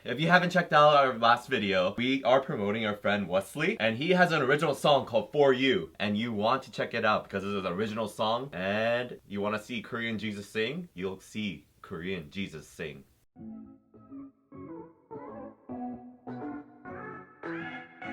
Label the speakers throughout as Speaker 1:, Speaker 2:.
Speaker 1: if you haven't checked out our last video, we are promoting our friend Wesley, and he has an original song called For You, and you want to check it out because it's an original song, and you want to see Korean Jesus sing, you'll see Korean Jesus sing.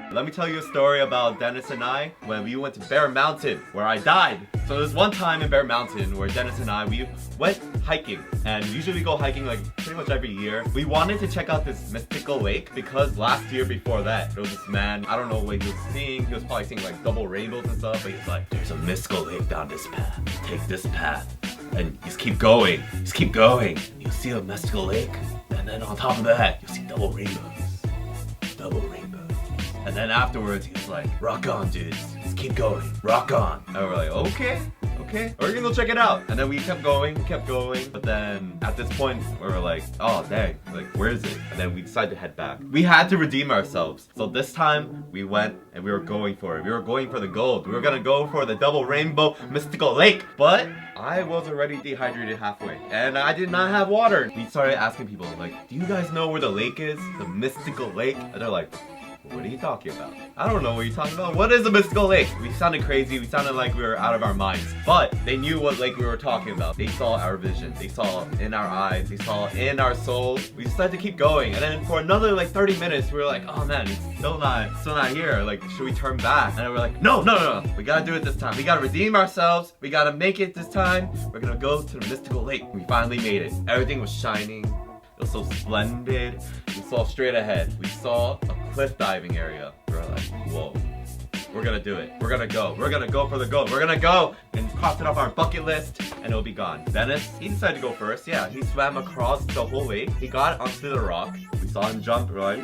Speaker 1: Let me tell you a story about Dennis and I when we went to Bear Mountain, where I died. So there's one time in Bear Mountain where Dennis and I, we went hiking. And usually we go hiking like pretty much every year. We wanted to check out this mystical lake because last year before that, there was this man, I don't know what he was seeing. He was probably seeing like double rainbows and stuff. But he's like, there's a mystical lake down this path. Take this path. And just keep going. Just keep going. You'll see a mystical lake. And then on top of that, you'll see double rainbows. Double rainbows. And then afterwards, he was like, rock on, dudes. Just keep going. Rock on. And we're like, okay. We're gonna go check it out. And then we kept going. But then at this point, we were like, oh, dang. Like, where is it? And then we decided to head back. We had to redeem ourselves. So this time, we went and we were going for it. We were going for the gold. We were gonna go for the double rainbow mystical lake. But I was already dehydrated halfway. And I did not have water. We started asking people, like, do you guys know where the lake is? The mystical lake? And they're like, what are you talking about? I don't know what you're talking about. What is a mystical lake? We sounded crazy. We sounded like we were out of our minds. But they knew what lake we were talking about. They saw our vision. They saw in our eyes. They saw in our souls. We decided to keep going. And then for another like 30 minutes, we were like, oh man, it's still not here. Like, should we turn back? And then we're like, no. We gotta do it this time. We gotta redeem ourselves. We gotta make it this time. We're gonna go to the mystical lake. We finally made it. Everything was shining. It was so splendid. We saw straight ahead. We saw a cliff diving area. We were like, whoa, we're gonna do it. We're gonna go. We're gonna go for the gold. We're gonna go and cross it off our bucket list and it'll be gone. Dennis, he decided to go first. Yeah, he swam across the whole lake. He got onto the rock. We saw him jump. We're like,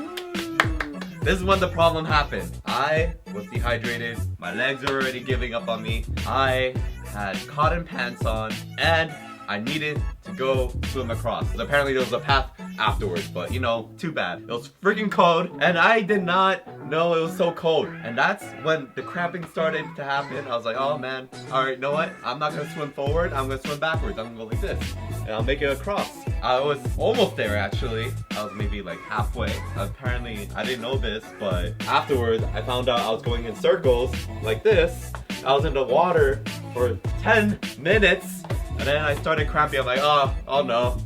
Speaker 1: this is when the problem happened. I was dehydrated. My legs were already giving up on me. I had cotton pants on and I needed to go swim across. Because apparently there was a path afterwards, but you know, too bad. It was freaking cold, and I did not know it was so cold. And that's when the cramping started to happen. I was like, oh man, alright, you know what? I'm not gonna swim forward, I'm gonna swim backwards. I'm gonna go like this, and I'll make it across. I was almost there actually. I was maybe like halfway. Apparently, I didn't know this, but afterwards, I found out I was going in circles like this. I was in the water for 10 minutes. And then I started cramping. I'm like, oh no,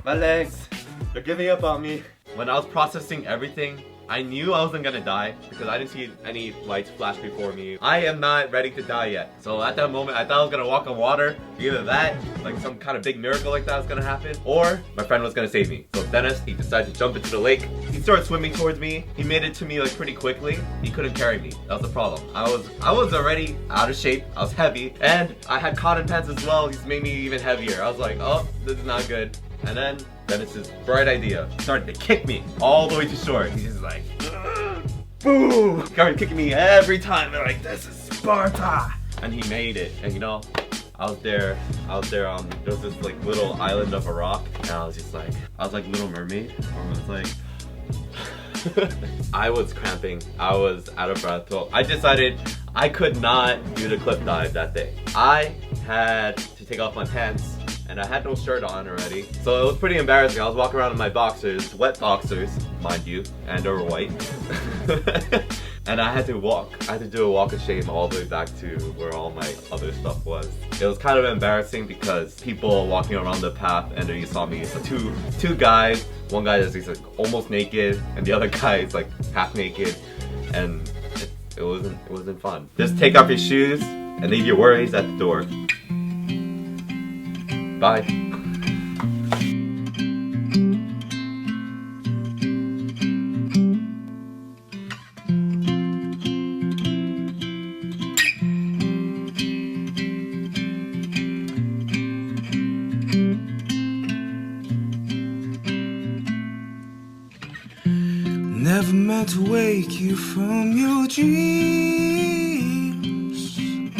Speaker 1: my legs, they're giving up on me. When I was processing everything, I knew I wasn't gonna die because I didn't see any lights flash before me. I am not ready to die yet. So at that moment, I thought I was gonna walk on water. Either that, like some kind of big miracle like that was gonna happen, or my friend was gonna save me. So Dennis, he decided to jump into the lake. He started swimming towards me. He made it to me like pretty quickly. He couldn't carry me. That was the problem. I was already out of shape. I was heavy, and I had cotton pants as well. He's made me even heavier. I was like, oh, this is not good. And then Dennis's bright idea started to kick me all the way to shore. He's just like, boom! He started kicking me every time. They're like, this is Sparta! And he made it. And you know, I was there, there was this like little island of a rock. And I was like Little Mermaid. I was like, I was cramping. I was out of breath. So I decided I could not do the cliff dive that day. I had to take off my pants. And I had no shirt on already. So it was pretty embarrassing. I was walking around in my boxers, wet boxers, mind you, and they were white. And I had to do a walk of shame all the way back to where all my other stuff was. It was kind of embarrassing because people walking around the path and then you saw me, so two guys. One guy is like almost naked and the other guy is like half naked. And it wasn't fun. Just take off your shoes and leave your worries at the door. Bye.
Speaker 2: Never meant to wake you from your dreams.